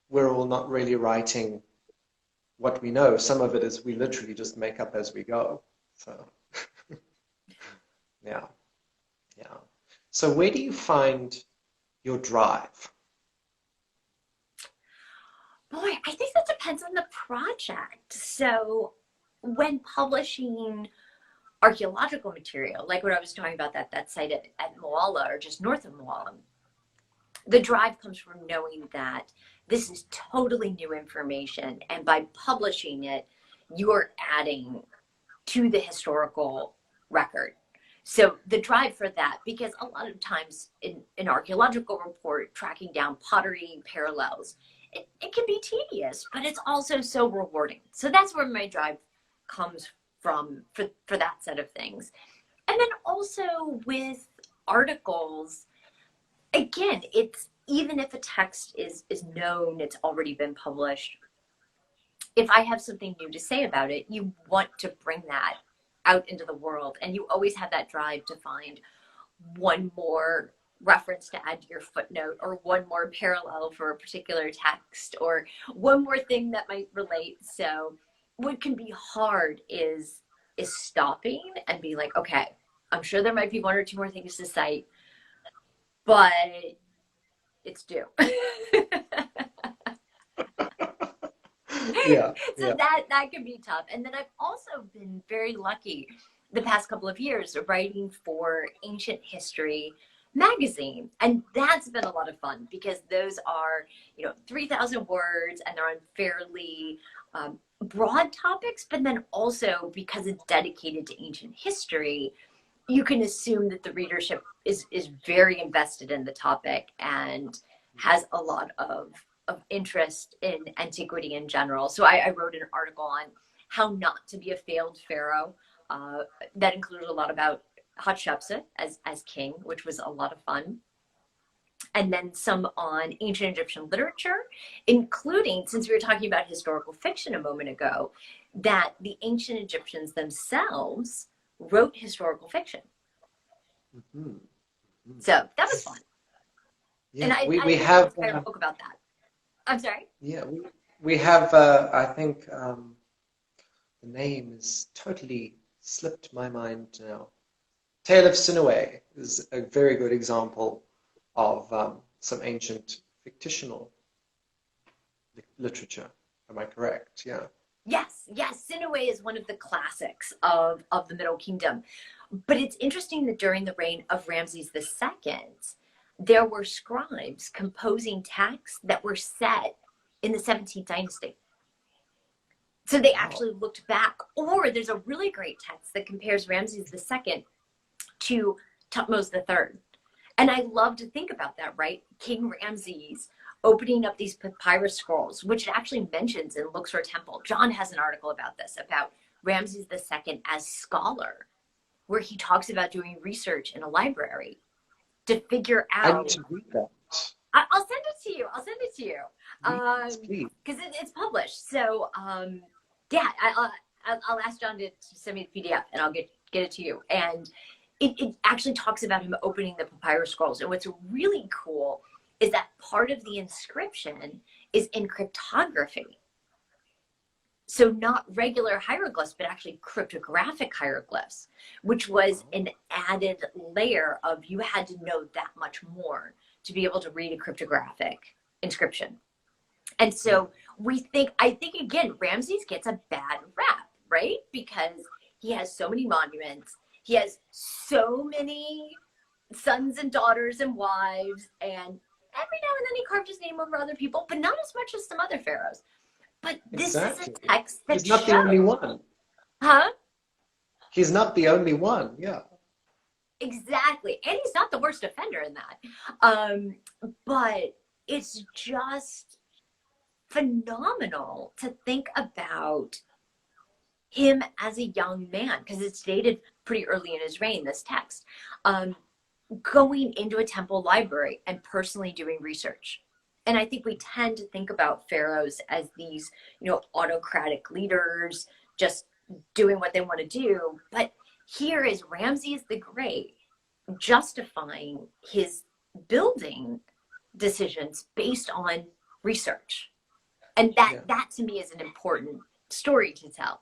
Speaker 1: not really writing what we know. Some of it is we literally just make up as we go." So, yeah, yeah. So where do you find your drive?
Speaker 2: Boy, I think that depends on the project. So when publishing archaeological material, like what I was talking about, that site at Moala, or just north of Moala, the drive comes from knowing that this is totally new information, and by publishing it, you are adding to the historical record. So the drive for that, because a lot of times in an archaeological report, tracking down pottery parallels, it can be tedious, but it's also so rewarding. So that's where my drive comes from for that set of things. And then also with articles, again, it's, even if a text is known, it's already been published, if I have something new to say about it, you want to bring that out into the world. And you always have that drive to find one more reference to add to your footnote, or one more parallel for a particular text, or one more thing that might relate. So what can be hard is stopping and being like, okay, I'm sure there might be one or two more things to cite, but it's due.
Speaker 1: Yeah,
Speaker 2: So
Speaker 1: yeah.
Speaker 2: that can be tough. And then I've also been very lucky the past couple of years writing for Ancient History magazine, and that's been a lot of fun because those are 3,000 words, and they're on fairly broad topics, but then also because it's dedicated to ancient history, you can assume that the readership is very invested in the topic and has a lot of interest in antiquity in general. So I wrote an article on how not to be a failed pharaoh. That included a lot about Hatshepsut as king, which was a lot of fun. And then some on ancient Egyptian literature, including, since we were talking about historical fiction a moment ago, that the ancient Egyptians themselves wrote historical fiction.
Speaker 1: Mm-hmm. Mm-hmm.
Speaker 2: So that was fun.
Speaker 1: Yeah,
Speaker 2: and I
Speaker 1: we have
Speaker 2: inspired a book about that. I'm sorry?
Speaker 1: yeah, we have I think the name is totally slipped my mind now. Tale of Sinuhe is a very good example of some ancient fictional literature. Am I correct? Yeah.
Speaker 2: Yes, Sinuhe is one of the classics of the Middle Kingdom. But it's interesting that during the reign of Ramses II, there were scribes composing texts that were set in the 17th dynasty. So they actually looked back. Or there's a really great text that compares Ramses II to Thutmose III. And I love to think about that, right? King Ramses opening up these papyrus scrolls, which it actually mentions in Luxor Temple. John has an article about this, about Ramses II as scholar, where he talks about doing research in a library to figure
Speaker 1: I
Speaker 2: out.
Speaker 1: need to read that.
Speaker 2: I'll send it to you.
Speaker 1: Please.
Speaker 2: Because it's published. So yeah, I'll ask John to send me the PDF, and I'll get it to you. And it actually talks about him opening the papyrus scrolls. And what's really cool is that part of the inscription is in cryptography. So not regular hieroglyphs, but actually cryptographic hieroglyphs, which was an added layer of, you had to know that much more to be able to read a cryptographic inscription. And so I think again, Ramses gets a bad rap, right? Because he has so many monuments. He has so many sons and daughters and wives, and every now and then he carved his name over other people, but not as much as some other pharaohs. But this is a text that
Speaker 1: he's not the only one.
Speaker 2: Huh?
Speaker 1: He's not the only one. Yeah.
Speaker 2: Exactly. And he's not the worst offender in that. But it's just phenomenal to think about him as a young man, because it's dated pretty early in his reign, this text, going into a temple library and personally doing research. And I think we tend to think about pharaohs as these, autocratic leaders just doing what they want to do. But here is Ramses the Great justifying his building decisions based on research. And that to me is an important story to tell.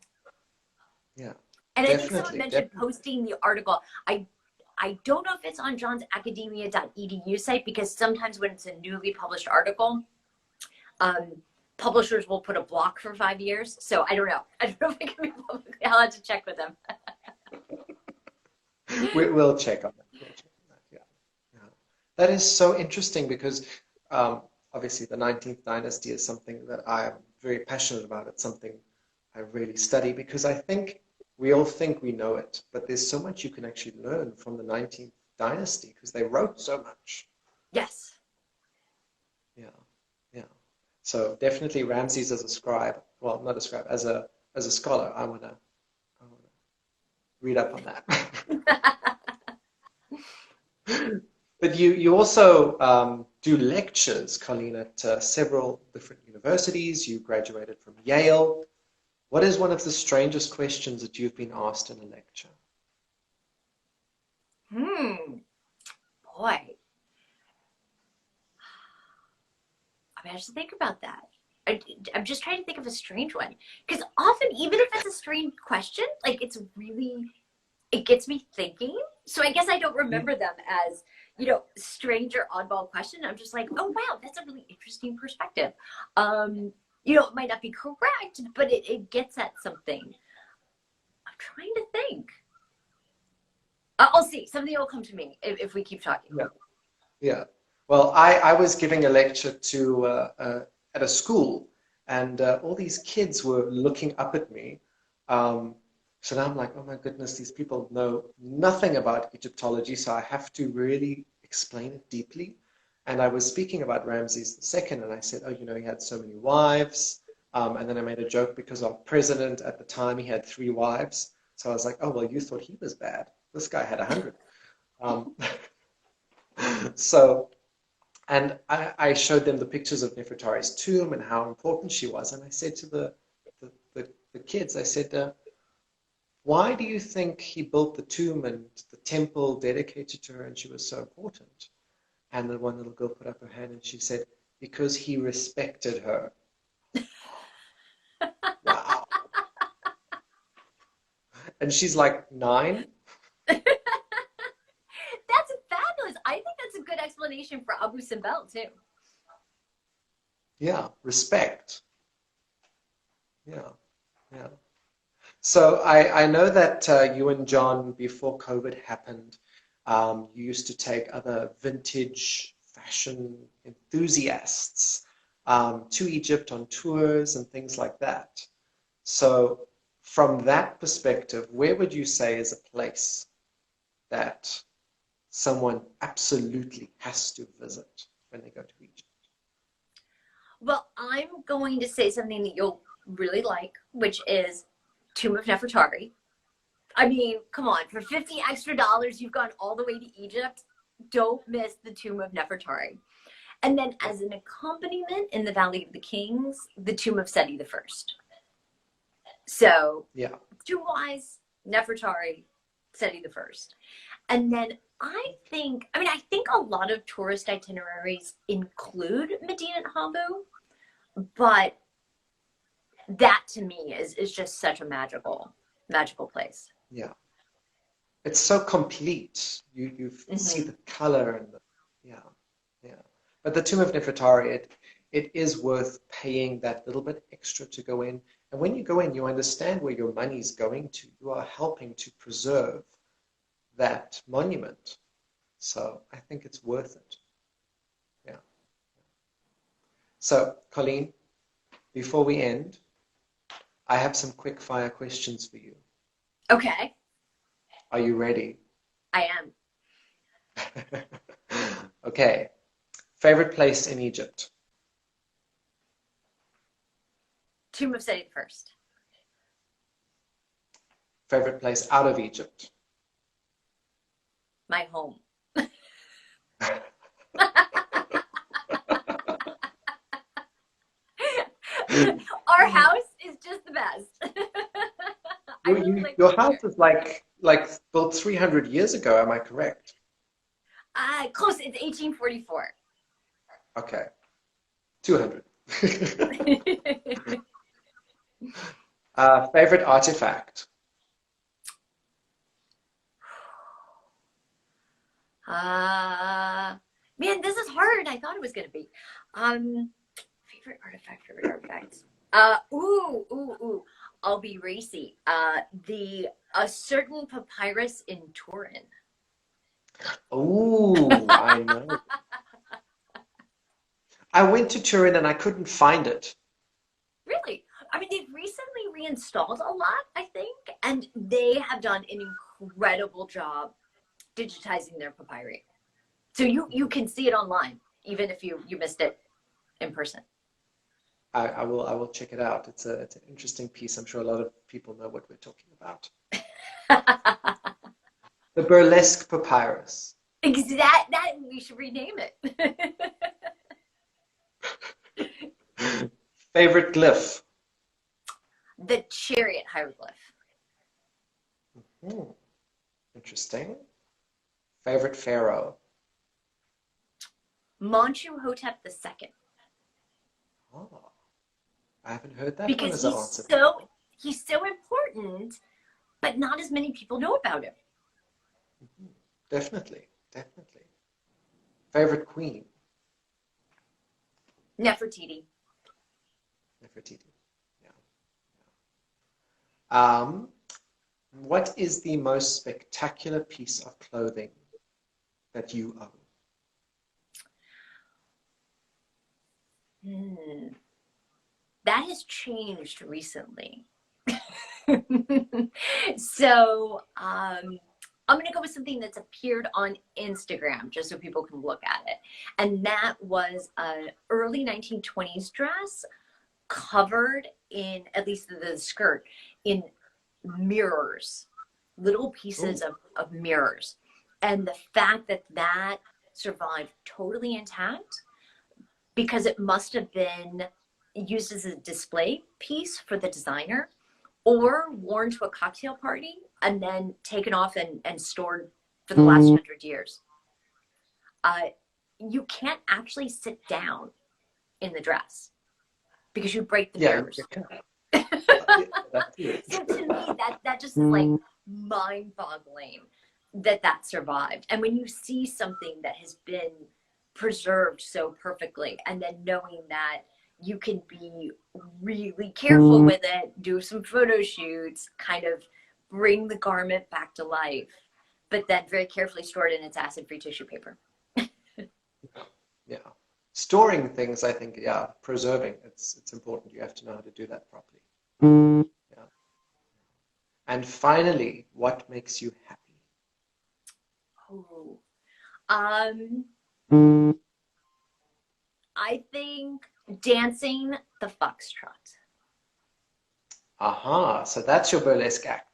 Speaker 1: Yeah.
Speaker 2: And I think someone mentioned posting the article. I don't know if it's on John's academia.edu site, because sometimes when it's a newly published article, publishers will put a block for 5 years. So I don't know. I don't know if it can be public. I'll have to check with them.
Speaker 1: We'll check on that. Yeah. That is so interesting, because obviously the 19th dynasty is something that I am very passionate about. It's something I really study, because I think we all think we know it, but there's so much you can actually learn from the 19th dynasty, because they wrote so much.
Speaker 2: Yes.
Speaker 1: Yeah. So definitely Ramses as a scribe, well, not a scribe, as a scholar, I wanna read up on that. But you also do lectures, Colleen, at several different universities. You graduated from Yale. What is one of the strangest questions that you've been asked in a lecture?
Speaker 2: Boy. I have to think about that. I'm just trying to think of a strange one. Because often, even if it's a strange question, like it gets me thinking. So I guess I don't remember them as, strange or oddball question. I'm just like, oh, wow, that's a really interesting perspective. It might not be correct, but it gets at something. I'm trying to think. I'll see. Something will come to me if we keep talking.
Speaker 1: Yeah. Yeah. Well, I was giving a lecture at a school, and all these kids were looking up at me. So now I'm like, oh my goodness, these people know nothing about Egyptology, so I have to really explain it deeply. And I was speaking about Ramses II, and I said, oh, he had so many wives. And then I made a joke because our president at the time, he had 3 wives. So I was like, oh, well, you thought he was bad. This guy had 100. And I showed them the pictures of Nefertari's tomb and how important she was. And I said to the kids, I said, why do you think he built the tomb and the temple dedicated to her and she was so important? And the one little girl put up her hand and she said, because he respected her. Wow. And she's like 9.
Speaker 2: That's fabulous. I think that's a good explanation for Abu Simbel too.
Speaker 1: Yeah, respect. Yeah, yeah. So I know that you and John, before COVID happened, you used to take other vintage fashion enthusiasts to Egypt on tours and things like that. So from that perspective, where would you say is a place that someone absolutely has to visit when they go to Egypt?
Speaker 2: Well, I'm going to say something that you'll really like, which is Tomb of Nefertari. I mean, come on, for $50 extra, you've gone all the way to Egypt. Don't miss the Tomb of Nefertari. And then as an accompaniment in the Valley of the Kings, the Tomb of Seti I. So,
Speaker 1: yeah,
Speaker 2: tomb-wise, Nefertari, Seti I. And then I think a lot of tourist itineraries include Medinet Habu, but that to me is just such a magical place.
Speaker 1: Yeah. It's so complete. You see the color and yeah. But the Tomb of Nefertari, it is worth paying that little bit extra to go in. And when you go in, you understand where your money's going to. You are helping to preserve that monument. So I think it's worth it. Yeah. So, Colleen, before we end, I have some quick fire questions for you.
Speaker 2: Okay.
Speaker 1: Are you ready?
Speaker 2: I am.
Speaker 1: Okay. Favorite place in Egypt?
Speaker 2: Tomb of Seti I.
Speaker 1: Favorite place out of Egypt?
Speaker 2: My home. Our house is just the best.
Speaker 1: Your house is like built 300 years ago, am I correct?
Speaker 2: Close. It's 1844.
Speaker 1: Okay. 200. Favorite artifact?
Speaker 2: Man, this is harder than I thought it was going to be. Favorite artifact. Ooh. I'll be racy. A certain papyrus in Turin.
Speaker 1: Ooh, I know. I went to Turin and I couldn't find it.
Speaker 2: Really? I mean, they've recently reinstalled a lot, I think, and they have done an incredible job digitizing their papyri. So you can see it online, even if you missed it in person.
Speaker 1: I will check it out. It's an interesting piece. I'm sure a lot of people know what we're talking about. The Burlesque papyrus.
Speaker 2: That we should rename it.
Speaker 1: Favorite glyph?
Speaker 2: The chariot hieroglyph.
Speaker 1: Interesting. Favorite pharaoh?
Speaker 2: Hotep II.
Speaker 1: Oh, I haven't heard that one
Speaker 2: because
Speaker 1: as an answer before.
Speaker 2: he's so important, but not as many people know about him.
Speaker 1: Mhm. Definitely, definitely. Favorite queen?
Speaker 2: Nefertiti.
Speaker 1: Nefertiti. Yeah. Um, what is the most spectacular piece of clothing that you own?
Speaker 2: That has changed recently. So I'm going to go with something that's appeared on Instagram just so people can look at it. And that was an early 1920s dress covered in, at least the skirt, in mirrors, little pieces
Speaker 1: Oh,
Speaker 2: of mirrors. And the fact that that survived totally intact, because it must have been used as a display piece for the designer or worn to a cocktail party and then taken off and stored for the last 100 years. Uh, you can't actually sit down in the dress because you break the
Speaker 1: yeah,
Speaker 2: mirrors.
Speaker 1: yeah, that's it.
Speaker 2: So to me, that just is like mind-boggling that that survived. And when you see something that has been preserved so perfectly, and then knowing that you can be really careful with it, do some photo shoots, kind of bring the garment back to life, but then very carefully store it in its acid-free tissue paper.
Speaker 1: Yeah. Storing things, I think, yeah, preserving, it's important. You have to know how to do that properly. Yeah. And finally, what makes you happy?
Speaker 2: Oh, I think dancing the foxtrot.
Speaker 1: Aha, so that's your burlesque act.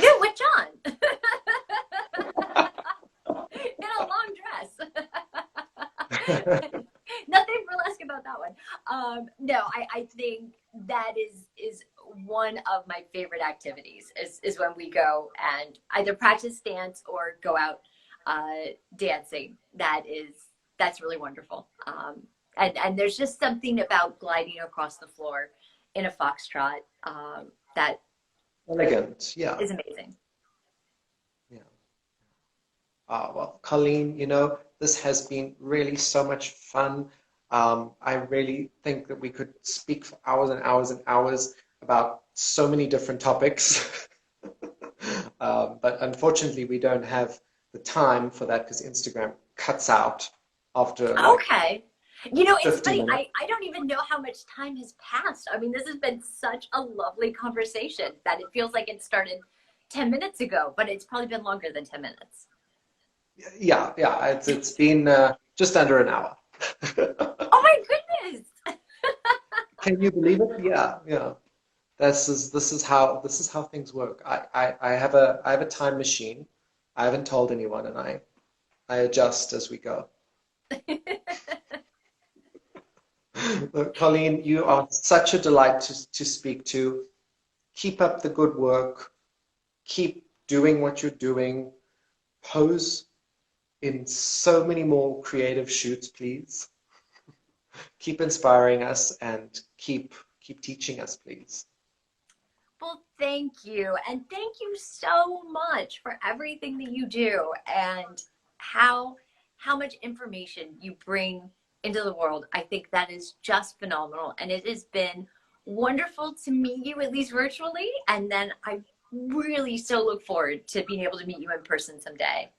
Speaker 2: Yeah, with John in a long dress. Nothing burlesque about that one. No, I think that is one of my favorite activities is when we go and either practice dance or go out dancing. That's really wonderful. And there's just something about gliding across the floor in a foxtrot that
Speaker 1: Elegant, yeah,
Speaker 2: is amazing.
Speaker 1: yeah. Well, Colleen, this has been really so much fun. I really think that we could speak for hours and hours and hours about so many different topics. But unfortunately, we don't have the time for that because Instagram cuts out after like
Speaker 2: Okay. You know, it's
Speaker 1: 50
Speaker 2: funny.
Speaker 1: minutes.
Speaker 2: I don't even know how much time has passed. I mean, this has been such a lovely conversation that it feels like it started 10 minutes ago, but it's probably been longer than 10 minutes.
Speaker 1: Yeah, yeah, it's been just under an hour.
Speaker 2: Oh my goodness.
Speaker 1: Can you believe it? Yeah, yeah. This is how things work. I have a time machine. I haven't told anyone, and I adjust as we go. Look, Colleen, you are such a delight to speak to. Keep up the good work. Keep doing what you're doing. Pose in so many more creative shoots, please. Keep inspiring us and keep teaching us, please.
Speaker 2: Well, thank you. And thank you so much for everything that you do and how how much information you bring into the world. I think that is just phenomenal. And it has been wonderful to meet you, at least virtually. And then I really so look forward to being able to meet you in person someday.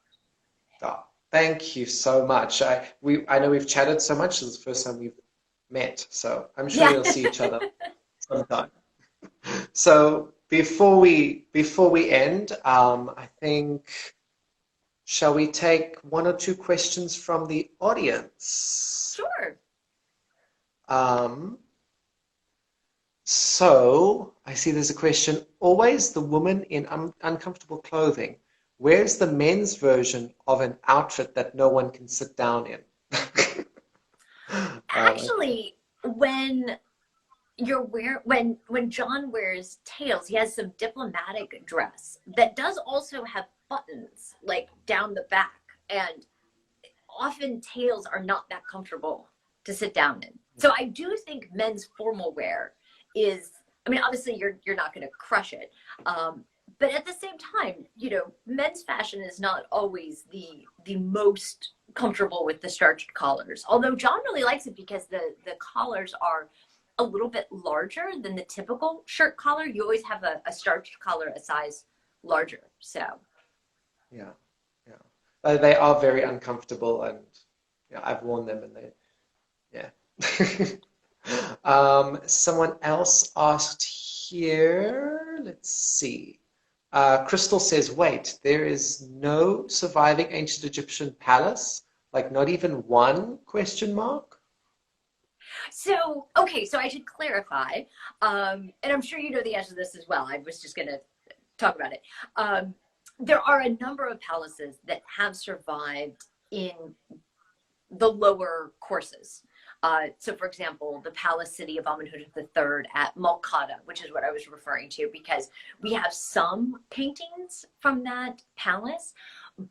Speaker 1: Oh, thank you so much. I know we've chatted so much. This is the first time we've met, so I'm sure
Speaker 2: Yeah.
Speaker 1: we'll see each other sometime. So before we end, I think shall we take one or two questions from the audience?
Speaker 2: Sure.
Speaker 1: Um, so I see there's a question. Always the woman in uncomfortable clothing. Where's the men's version of an outfit that no one can sit down in?
Speaker 2: Actually, when when John wears tails, he has some diplomatic dress that does also have buttons like down the back, and often tails are not that comfortable to sit down in. So I do think men's formal wear is, I mean, obviously you're not going to crush it. But at the same time, you know, men's fashion is not always the most comfortable with the starched collars. Although John really likes it because the collars are a little bit larger than the typical shirt collar. You always have a starched collar a size larger. So
Speaker 1: yeah, yeah. They are very uncomfortable, and yeah, I've worn them, and they, yeah. Someone else asked here. Let's see. Crystal says, wait, there is no surviving ancient Egyptian palace? Like not even one question mark?
Speaker 2: So, okay, so I should clarify, and I'm sure you know the answer to this as well. I was just going to talk about it. There are a number of palaces that have survived in the lower courses. So, for example, the palace city of Amenhotep III at Malkata, which is what I was referring to, because we have some paintings from that palace,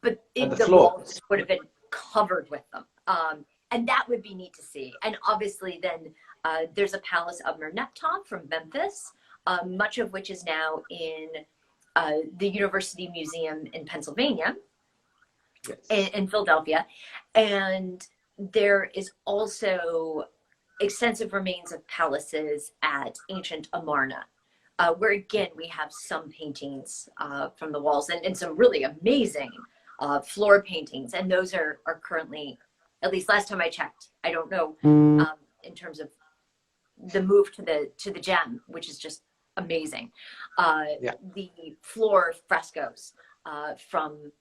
Speaker 2: but the walls would have been covered with them. And that would be neat to see. And obviously then there's a palace of Merneptah from Memphis, much of which is now in the University Museum in Pennsylvania, yes, in Philadelphia. And there is also extensive remains of palaces at ancient Amarna, where again, we have some paintings from the walls and some really amazing floor paintings. And those are currently, at least last time I checked, I don't know, in terms of the move to the gem, which is just amazing. Yeah. The floor frescoes from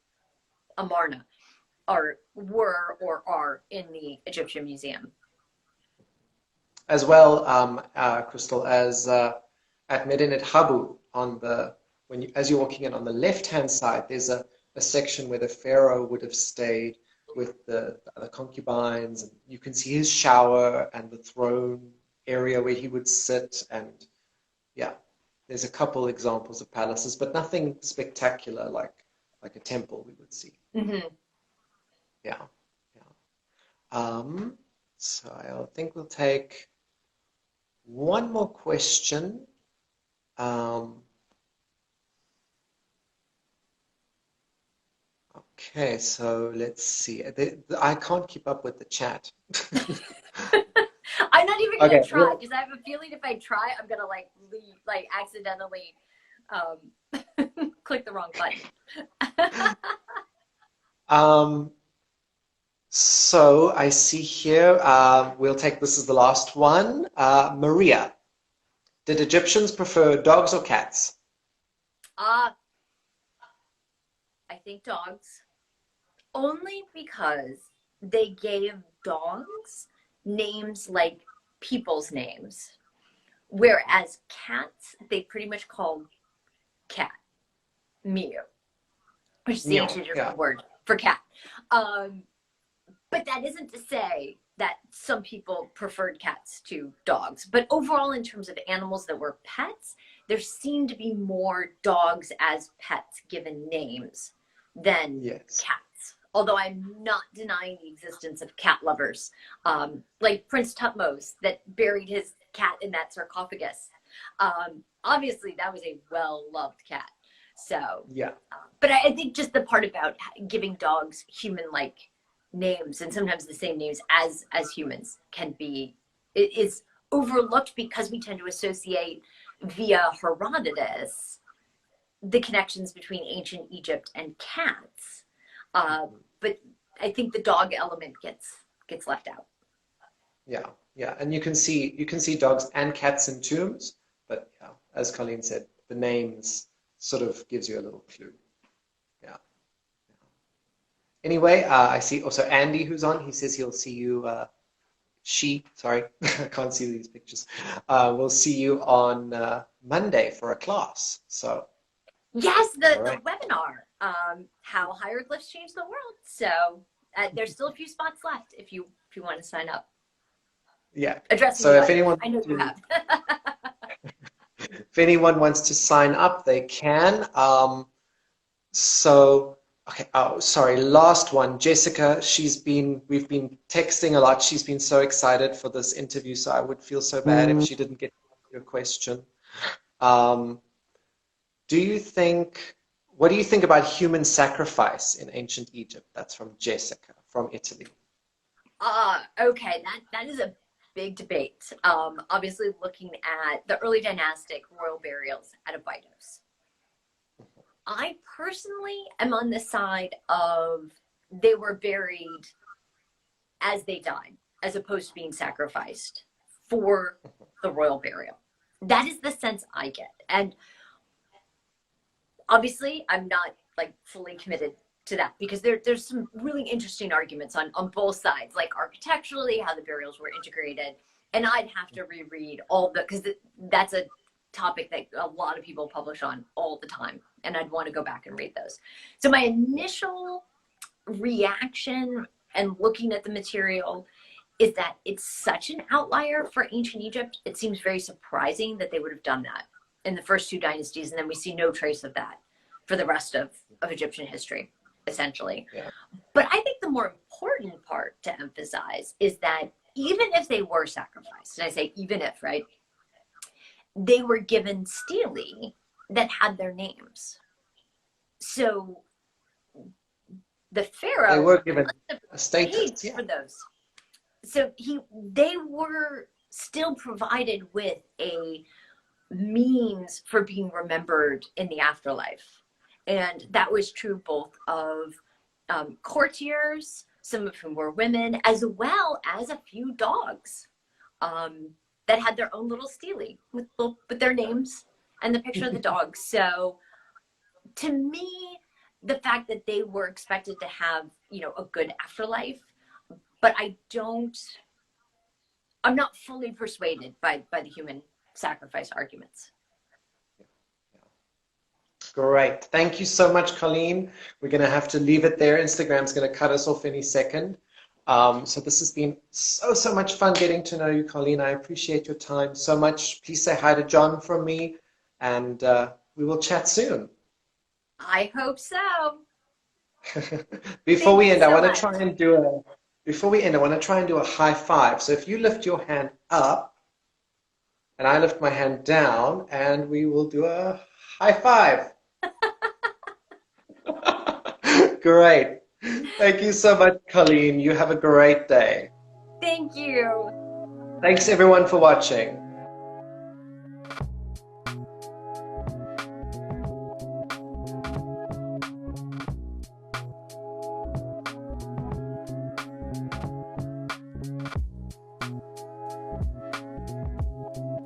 Speaker 2: Amarna were or are in the Egyptian Museum.
Speaker 1: As well, Crystal, as at Medinet Habu, as you're walking in on the left-hand side, there's a section where the pharaoh would have stayed with the concubines, and you can see his shower and the throne area where he would sit, and yeah, there's a couple examples of palaces, but nothing spectacular like a temple we would see.
Speaker 2: Mm-hmm.
Speaker 1: Yeah, yeah. So I think we'll take one more question. Okay, so let's see. I can't keep up with the chat.
Speaker 2: I'm not even gonna try because I have a feeling if I try, I'm gonna accidentally click the wrong
Speaker 1: button. So I see here, we'll take this as the last one. Maria, did Egyptians prefer dogs or cats?
Speaker 2: I think dogs. Only because they gave dogs names like people's names, whereas cats, they pretty much called cat mew, which is the ancient Egyptian word for cat. But that isn't to say that some people preferred cats to dogs. But overall, in terms of animals that were pets, there seemed to be more dogs as pets given names than cats. Although I'm not denying the existence of cat lovers, like Prince Thutmose that buried his cat in that sarcophagus. Obviously, that was a well-loved cat. So, yeah. But I think just the part about giving dogs human-like names, and sometimes the same names as humans, is overlooked because we tend to associate via Herodotus the connections between ancient Egypt and cats. But I think the dog element gets left out.
Speaker 1: Yeah, yeah, and you can see dogs and cats in tombs, but yeah, as Colleen said, the names sort of gives you a little clue. Yeah. Anyway, I see also Andy who's on. He says he'll see you. Sorry, I can't see these pictures. We'll see you on Monday for a class. So.
Speaker 2: Yes, the webinar, how hieroglyphs change the world. So there's still a few spots left if you want to sign up.
Speaker 1: Yeah.
Speaker 2: Addressing
Speaker 1: so if anyone,
Speaker 2: I know you have.
Speaker 1: if anyone wants to sign up, they can. So Okay, oh, sorry, last one. Jessica, we've been texting a lot. She's been so excited for this interview, so I would feel so bad if she didn't get your question. Um, what do you think about human sacrifice in ancient Egypt? That's from Jessica, from Italy.
Speaker 2: Okay, that is a big debate. Obviously, looking at the early dynastic royal burials at Abydos. I personally am on the side of they were buried as they died, as opposed to being sacrificed for the royal burial. That is the sense I get. And obviously, I'm not like fully committed to that because there's some really interesting arguments on both sides, like architecturally, how the burials were integrated. And I'd have to reread all the, because that's a topic that a lot of people publish on all the time. And I'd want to go back and read those. So my initial reaction and looking at the material is that it's such an outlier for ancient Egypt. It seems very surprising that they would have done that in the first two dynasties. And then we see no trace of that for the rest of Egyptian history, essentially. Yeah. But I think the more important part to emphasize is that even if they were sacrificed, and I say even if, right, they were given stele that had their names. So the pharaoh,
Speaker 1: they were given a status,
Speaker 2: for those. So they were still provided with a means for being remembered in the afterlife. And that was true both of courtiers, some of whom were women, as well as a few dogs that had their own little stele with their names and the picture of the dog. So to me, the fact that they were expected to have, a good afterlife, but I'm not fully persuaded by the human sacrifice arguments.
Speaker 1: Great. Thank you so much, Colleen. We're going to have to leave it there. Instagram's going to cut us off any second. So this has been so much fun getting to know you, Colleen. I appreciate your time so much. Please say hi to John from me, and we will chat soon.
Speaker 2: I hope so.
Speaker 1: Before we end, I want to try and do a high five. So if you lift your hand up, and I lift my hand down, and we will do a high five. Great. Thank you so much, Colleen. You have a great day.
Speaker 2: Thank you.
Speaker 1: Thanks, everyone, for watching.